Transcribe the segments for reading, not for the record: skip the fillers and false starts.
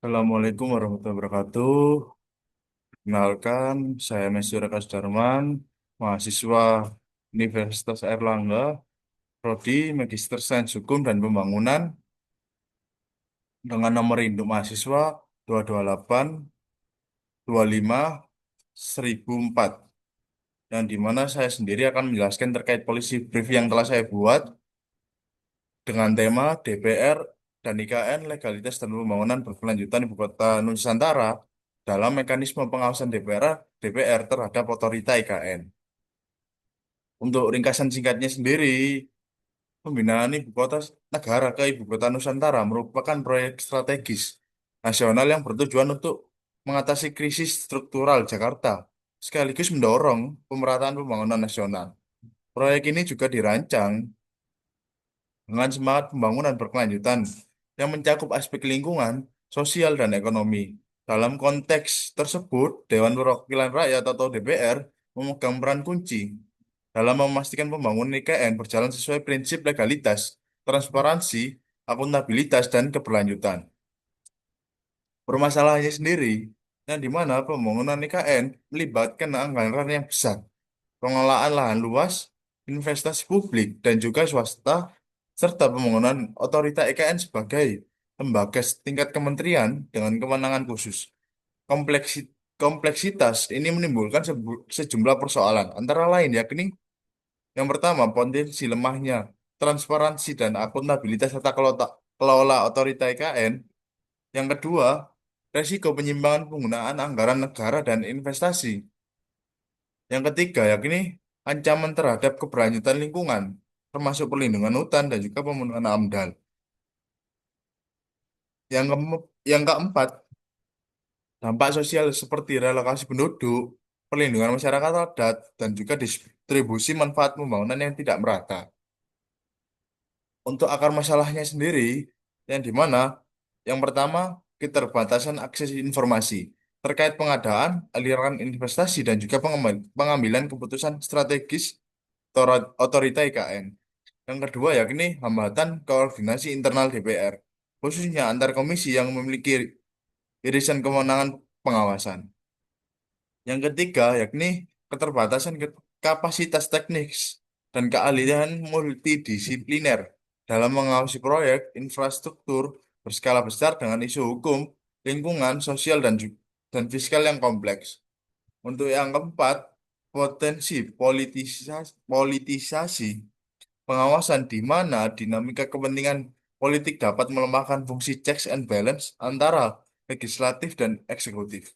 Assalamualaikum warahmatullahi wabarakatuh. Kenalkan, saya Mesur Darman, mahasiswa Universitas Airlangga, Prodi Magister Sains Hukum dan Pembangunan, dengan nomor induk mahasiswa 228 25 1004, yang dimana saya sendiri akan menjelaskan terkait policy brief yang telah saya buat dengan tema DPR dan IKN legalitas dan pembangunan berkelanjutan Ibu Kota Nusantara dalam mekanisme pengawasan DPR terhadap otorita IKN. Untuk ringkasan singkatnya sendiri, pembinaan ibu kota negara ke ibu kota Nusantara merupakan proyek strategis nasional yang bertujuan untuk mengatasi krisis struktural Jakarta, sekaligus mendorong pemerataan pembangunan nasional. Proyek ini juga dirancang dengan semangat pembangunan berkelanjutan yang mencakup aspek lingkungan, sosial, dan ekonomi. Dalam konteks tersebut, Dewan Perwakilan Rakyat atau DPR memegang peran kunci dalam memastikan pembangunan IKN berjalan sesuai prinsip legalitas, transparansi, akuntabilitas, dan keberlanjutan. Permasalahannya sendiri, yang di mana pembangunan IKN melibatkan anggaran yang besar, pengelolaan lahan luas, investasi publik, dan juga swasta, serta pembangunan otorita IKN sebagai lembaga tingkat kementerian dengan kewenangan khusus. Kompleksitas ini menimbulkan sejumlah persoalan, antara lain yakni yang pertama, potensi lemahnya transparansi dan akuntabilitas serta kelola otorita IKN. Yang kedua, resiko penyimpangan penggunaan anggaran negara dan investasi. Yang ketiga, yakni ancaman terhadap keberlanjutan lingkungan, termasuk perlindungan hutan dan juga pemenuhan AMDAL. Yang keempat, dampak sosial seperti relokasi penduduk, perlindungan masyarakat adat, dan juga distribusi manfaat pembangunan yang tidak merata. Untuk akar masalahnya sendiri, yang di mana yang pertama, keterbatasan akses informasi terkait pengadaan, aliran investasi, dan juga pengambilan keputusan strategis otorita IKN. Yang kedua, yakni hambatan koordinasi internal DPR, khususnya antar komisi yang memiliki irisan kewenangan pengawasan. Yang ketiga, yakni keterbatasan kapasitas teknis dan keahlian multidisipliner dalam mengawasi proyek infrastruktur berskala besar dengan isu hukum, lingkungan, sosial, dan fiskal yang kompleks. Untuk yang keempat, potensi politisasi pengawasan di mana dinamika kepentingan politik dapat melemahkan fungsi checks and balance antara legislatif dan eksekutif.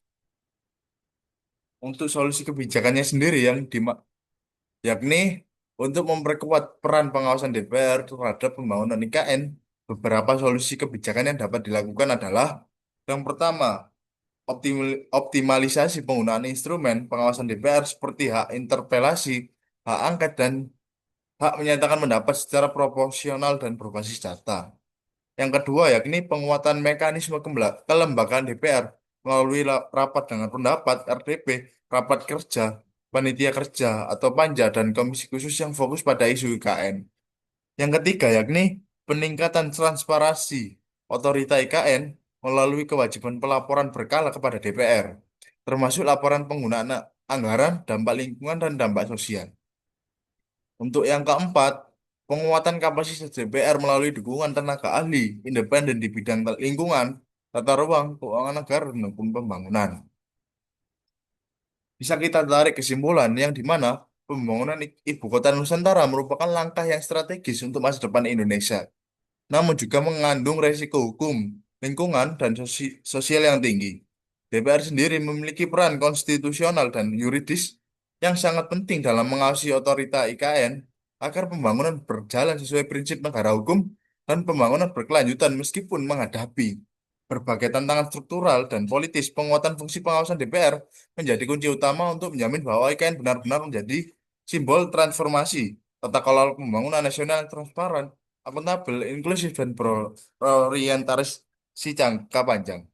Untuk solusi kebijakannya sendiri yakni untuk memperkuat peran pengawasan DPR terhadap pembangunan IKN, beberapa solusi kebijakan yang dapat dilakukan adalah yang pertama, optimalisasi penggunaan instrumen pengawasan DPR seperti hak interpelasi, hak angket, dan hak menyatakan pendapat secara proporsional dan berbasis data. Yang kedua, yakni penguatan mekanisme kelembagaan DPR melalui rapat dengan pendapat, RDP, rapat kerja, panitia kerja, atau panja, dan komisi khusus yang fokus pada isu IKN. Yang ketiga, yakni peningkatan transparansi otorita IKN melalui kewajiban pelaporan berkala kepada DPR, termasuk laporan penggunaan anggaran, dampak lingkungan, dan dampak sosial. Untuk yang keempat, penguatan kapasitas DPR melalui dukungan tenaga ahli independen di bidang lingkungan, tata ruang, keuangan negara, dan hukum pembangunan. Bisa kita tarik kesimpulan yang di mana pembangunan ibu kota Nusantara merupakan langkah yang strategis untuk masa depan Indonesia, namun juga mengandung resiko hukum, lingkungan, dan sosial yang tinggi. DPR sendiri memiliki peran konstitusional dan yuridis yang sangat penting dalam mengawasi otorita IKN agar pembangunan berjalan sesuai prinsip negara hukum dan pembangunan berkelanjutan meskipun menghadapi berbagai tantangan struktural dan politis. Penguatan fungsi pengawasan DPR menjadi kunci utama untuk menjamin bahwa IKN benar-benar menjadi simbol transformasi tata kelola pembangunan nasional yang transparan, akuntabel, inklusif, dan berorientasi jangka panjang.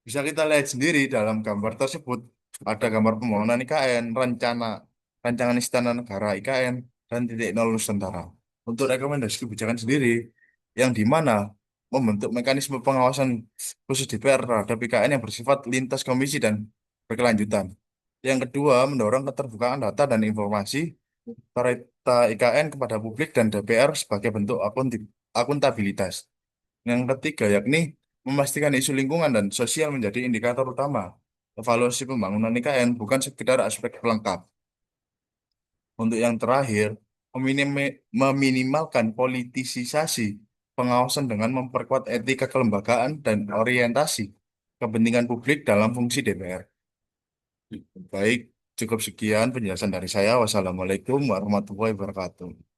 Bisa kita lihat sendiri dalam gambar tersebut, ada gambar pembangunan IKN, rancangan Istana Negara IKN, dan titik nol Nusantara. Untuk rekomendasi kebijakan sendiri, yang di mana membentuk mekanisme pengawasan khusus DPR terhadap IKN yang bersifat lintas komisi dan berkelanjutan. Yang kedua, mendorong keterbukaan data dan informasi serta IKN kepada publik dan DPR sebagai bentuk akuntabilitas. Yang ketiga, yakni memastikan isu lingkungan dan sosial menjadi indikator utama evaluasi pembangunan IKN, bukan sekedar aspek pelengkap. Untuk yang terakhir, meminimalkan politisasi pengawasan dengan memperkuat etika kelembagaan dan orientasi kepentingan publik dalam fungsi DPR. Baik, cukup sekian penjelasan dari saya. Wassalamualaikum warahmatullahi wabarakatuh.